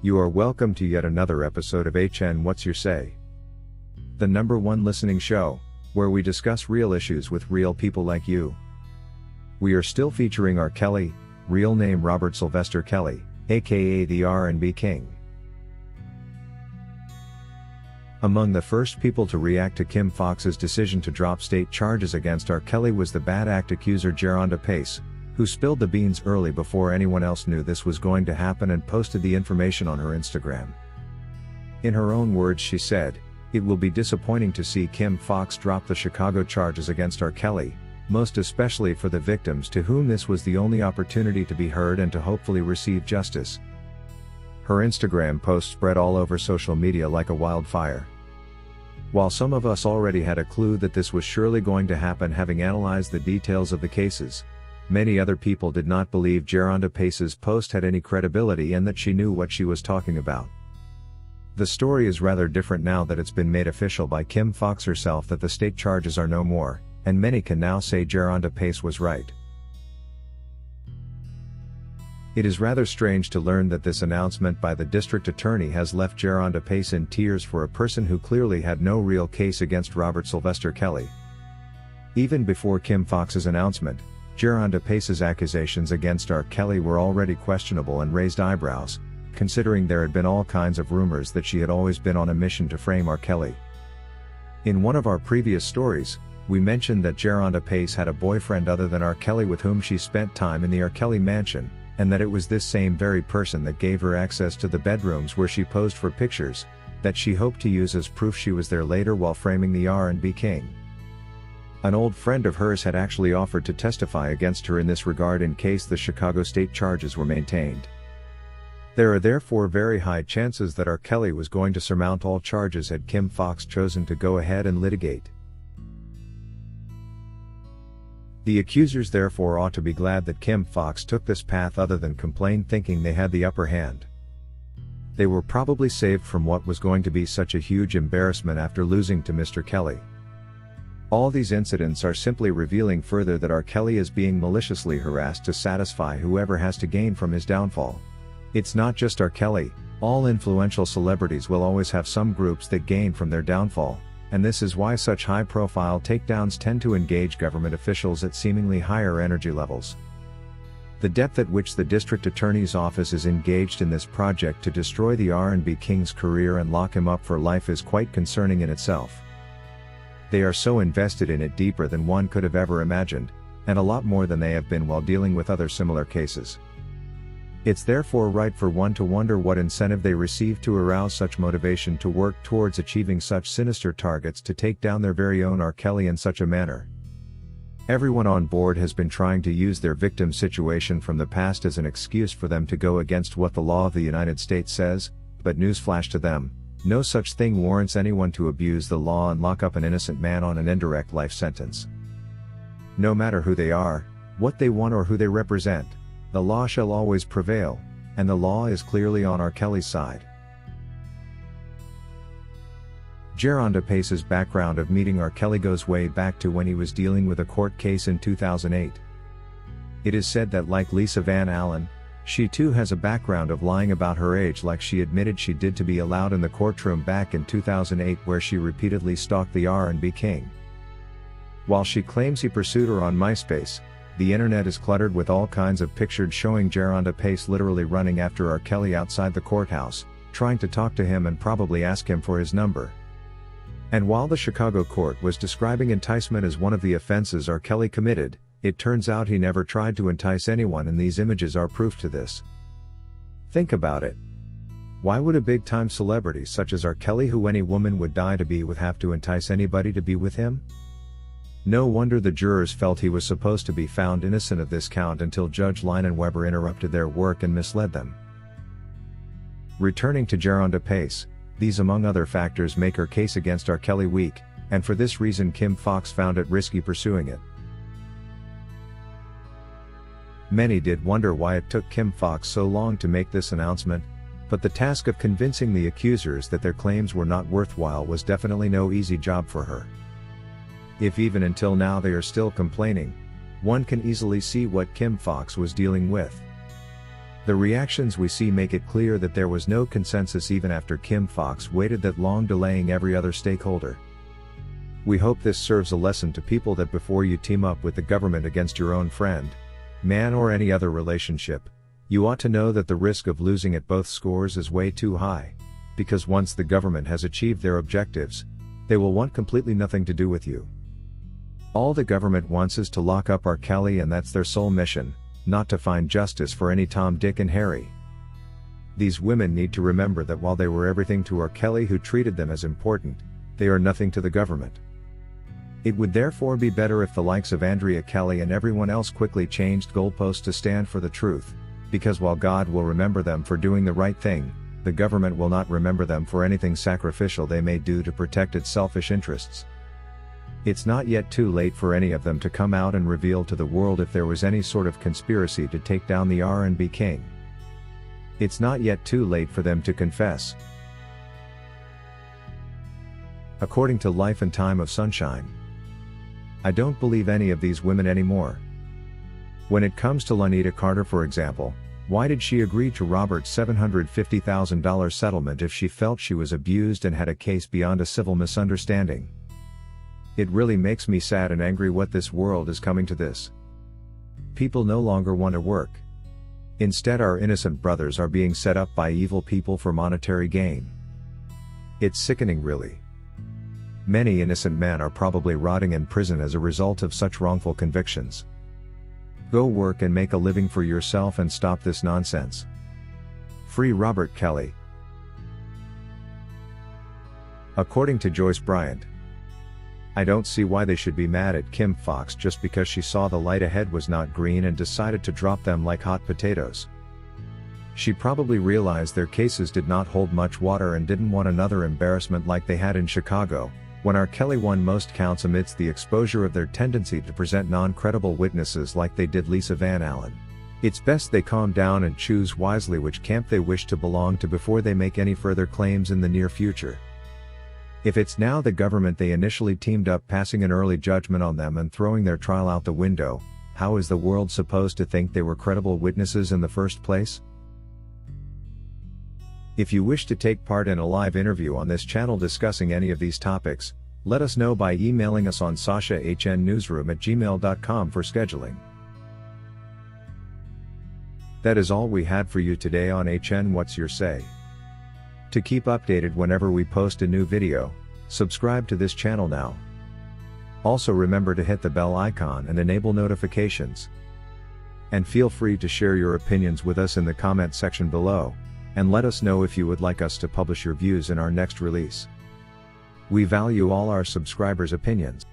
You are welcome to yet another episode of HN What's Your Say? The #1 listening show, where we discuss real issues with real people like you. We are still featuring R. Kelly, real name Robert Sylvester Kelly, aka the R&B King. Among the first people to react to Kim Foxx's decision to drop state charges against R. Kelly was the bad act accuser Jerhonda Pace, who spilled the beans early before anyone else knew this was going to happen and posted the information on her Instagram. In her own words, she said, "It will be disappointing to see Kim Foxx drop the Chicago charges against R. Kelly, most especially for the victims to whom this was the only opportunity to be heard and to hopefully receive justice." Her Instagram post spread all over social media like a wildfire. While some of us already had a clue that this was surely going to happen having analyzed the details of the cases, many other people did not believe Jerhonda Pace's post had any credibility and that she knew what she was talking about. The story is rather different now that it's been made official by Kim Foxx herself that the state charges are no more, and many can now say Jerhonda Pace was right. It is rather strange to learn that this announcement by the district attorney has left Jerhonda Pace in tears for a person who clearly had no real case against Robert Sylvester Kelly. Even before Kim Foxx's announcement, Jerhonda Pace's accusations against R. Kelly were already questionable and raised eyebrows, considering there had been all kinds of rumors that she had always been on a mission to frame R. Kelly. In one of our previous stories, we mentioned that Jerhonda Pace had a boyfriend other than R. Kelly with whom she spent time in the R. Kelly mansion, and that it was this same very person that gave her access to the bedrooms where she posed for pictures, that she hoped to use as proof she was there later while framing the R&B King. An old friend of hers had actually offered to testify against her in this regard in case the Chicago state charges were maintained. There are therefore very high chances that R. Kelly was going to surmount all charges had Kim Foxx chosen to go ahead and litigate. The accusers therefore ought to be glad that Kim Foxx took this path other than complain thinking they had the upper hand. They were probably saved from what was going to be such a huge embarrassment after losing to Mr. Kelly. All these incidents are simply revealing further that R. Kelly is being maliciously harassed to satisfy whoever has to gain from his downfall. It's not just R. Kelly, all influential celebrities will always have some groups that gain from their downfall, and this is why such high-profile takedowns tend to engage government officials at seemingly higher energy levels. The depth at which the district attorney's office is engaged in this project to destroy the R&B King's career and lock him up for life is quite concerning in itself. They are so invested in it deeper than one could have ever imagined, and a lot more than they have been while dealing with other similar cases. It's therefore right for one to wonder what incentive they receive to arouse such motivation to work towards achieving such sinister targets to take down their very own R. Kelly in such a manner. Everyone on board has been trying to use their victim situation from the past as an excuse for them to go against what the law of the United States says, but newsflash to them, no such thing warrants anyone to abuse the law and lock up an innocent man on an indirect life sentence. No matter who they are, what they want or who they represent, the law shall always prevail, and the law is clearly on R. Kelly's side. Jerhonda Pace's background of meeting R. Kelly goes way back to when he was dealing with a court case in 2008. It is said that like Lisa Van Allen, she too has a background of lying about her age like she admitted she did to be allowed in the courtroom back in 2008 where she repeatedly stalked the R&B King. While she claims he pursued her on MySpace, the internet is cluttered with all kinds of pictures showing Jerhonda Pace literally running after R. Kelly outside the courthouse, trying to talk to him and probably ask him for his number. And while the Chicago court was describing enticement as one of the offenses R. Kelly committed, it turns out he never tried to entice anyone, and these images are proof to this. Think about it. Why would a big-time celebrity such as R. Kelly, who any woman would die to be with, have to entice anybody to be with him? No wonder the jurors felt he was supposed to be found innocent of this count until Judge Leinenweber interrupted their work and misled them. Returning to Jerhonda Pace, these among other factors make her case against R. Kelly weak, and for this reason Kim Foxx found it risky pursuing it. Many did wonder why it took Kim Foxx so long to make this announcement, but the task of convincing the accusers that their claims were not worthwhile was definitely no easy job for her. If even until now they are still complaining, one can easily see what Kim Foxx was dealing with. The reactions we see make it clear that there was no consensus even after Kim Foxx waited that long, delaying every other stakeholder. We hope this serves a lesson to people that before you team up with the government against your own friend, man, or any other relationship, you ought to know that the risk of losing at both scores is way too high, because once the government has achieved their objectives, they will want completely nothing to do with you. All the government wants is to lock up R. Kelly, and that's their sole mission, not to find justice for any Tom, Dick and Harry. These women need to remember that while they were everything to R. Kelly, who treated them as important, they are nothing to the government. It would therefore be better if the likes of Andrea Kelly and everyone else quickly changed goalposts to stand for the truth, because while God will remember them for doing the right thing, the government will not remember them for anything sacrificial they may do to protect its selfish interests. It's not yet too late for any of them to come out and reveal to the world if there was any sort of conspiracy to take down the R&B king. It's not yet too late for them to confess. According to Life and Time of Sunshine, I don't believe any of these women anymore. When it comes to Lanita Carter, for example, why did she agree to Robert's $750,000 settlement if she felt she was abused and had a case beyond a civil misunderstanding? It really makes me sad and angry what this world is coming to this. People no longer want to work. Instead, our innocent brothers are being set up by evil people for monetary gain. It's sickening, really. Many innocent men are probably rotting in prison as a result of such wrongful convictions. Go work and make a living for yourself and stop this nonsense. Free Robert Kelly. According to Joyce Bryant, I don't see why they should be mad at Kim Foxx just because she saw the light ahead was not green and decided to drop them like hot potatoes. She probably realized their cases did not hold much water and didn't want another embarrassment like they had in Chicago, when R. Kelly won most counts amidst the exposure of their tendency to present non-credible witnesses like they did Lisa Van Allen. It's best they calm down and choose wisely which camp they wish to belong to before they make any further claims in the near future. If it's now the government they initially teamed up passing an early judgment on them and throwing their trial out the window, how is the world supposed to think they were credible witnesses in the first place? If you wish to take part in a live interview on this channel discussing any of these topics, let us know by emailing us on sashahnnewsroom@gmail.com for scheduling. That is all we had for you today on HN What's Your Say? To keep updated whenever we post a new video, subscribe to this channel now. Also remember to hit the bell icon and enable notifications. And feel free to share your opinions with us in the comment section below, and let us know if you would like us to publish your views in our next release. We value all our subscribers' opinions.